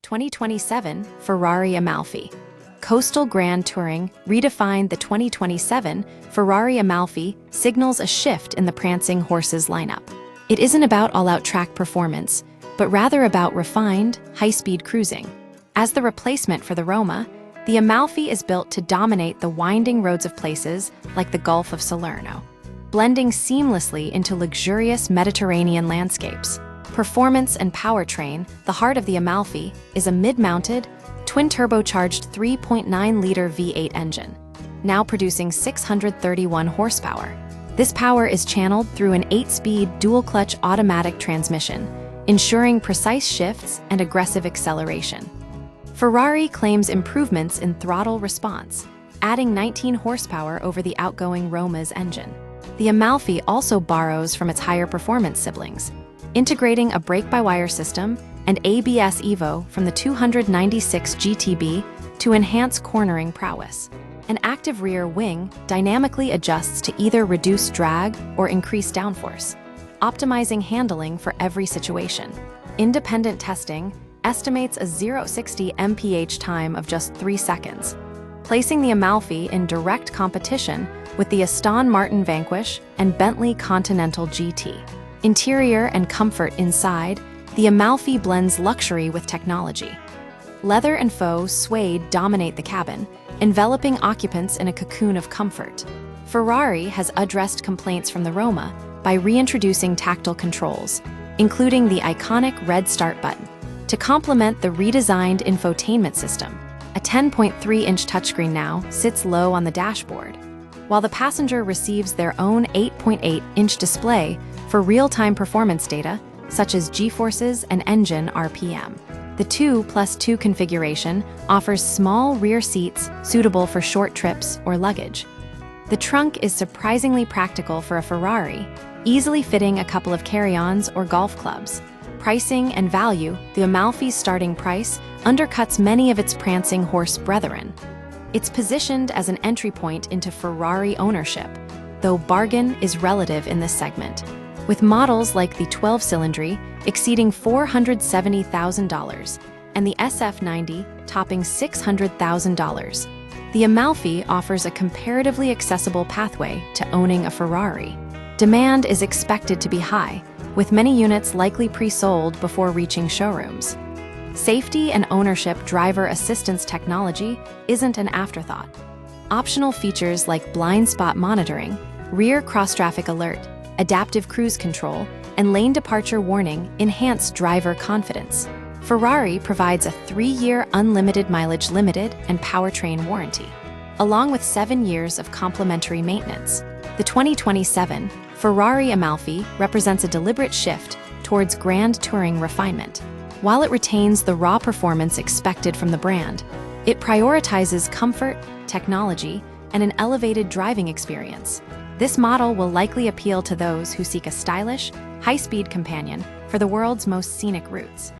2027 Ferrari Amalfi. Coastal Grand Touring Redefined. The 2027 Ferrari Amalfi signals a shift in the prancing horses lineup. It isn't about all-out track performance, but rather about refined, high-speed cruising. As the replacement for the Roma, the Amalfi is built to dominate the winding roads of places like the Gulf of Salerno, blending seamlessly into luxurious Mediterranean landscapes. Performance and powertrain. The heart of the Amalfi is a mid-mounted, twin-turbocharged 3.9-liter V8 engine, now producing 631 horsepower. This power is channeled through an 8-speed dual-clutch automatic transmission, ensuring precise shifts and aggressive acceleration. Ferrari claims improvements in throttle response, adding 19 horsepower over the outgoing Roma's engine. The Amalfi also borrows from its higher performance siblings, integrating a brake-by-wire system and ABS Evo from the 296 GTB to enhance cornering prowess. An active rear wing dynamically adjusts to either reduce drag or increase downforce, optimizing handling for every situation. Independent testing estimates a 0-60 mph time of just 3 seconds, placing the Amalfi in direct competition with the Aston Martin Vanquish and Bentley Continental GT. Interior and comfort. Inside, the Amalfi blends luxury with technology. Leather and faux suede dominate the cabin, enveloping occupants in a cocoon of comfort. Ferrari has addressed complaints from the Roma by reintroducing tactile controls, including the iconic red start button, to complement the redesigned infotainment system. A 10.3-inch touchscreen now sits low on the dashboard, while the passenger receives their own 8.8-inch display for real-time performance data, such as G-forces and engine RPM. The 2+2 configuration offers small rear seats suitable for short trips or luggage. The trunk is surprisingly practical for a Ferrari, easily fitting a couple of carry-ons or golf clubs. Pricing and value. The Amalfi's starting price undercuts many of its prancing horse brethren. It's positioned as an entry point into Ferrari ownership, though bargain is relative in this segment, with models like the 12-cylinder exceeding $470,000 and the SF90 topping $600,000. The Amalfi offers a comparatively accessible pathway to owning a Ferrari. Demand is expected to be high, with many units likely pre-sold before reaching showrooms. Safety and ownership. Driver assistance technology isn't an afterthought. Optional features like blind spot monitoring, rear cross-traffic alert, adaptive cruise control, and lane departure warning enhance driver confidence. Ferrari provides a 3-year unlimited mileage limited and powertrain warranty, along with 7 years of complimentary maintenance. The 2027 Ferrari Amalfi represents a deliberate shift towards grand touring refinement. While it retains the raw performance expected from the brand, it prioritizes comfort, technology, and an elevated driving experience. This model will likely appeal to those who seek a stylish, high-speed companion for the world's most scenic routes.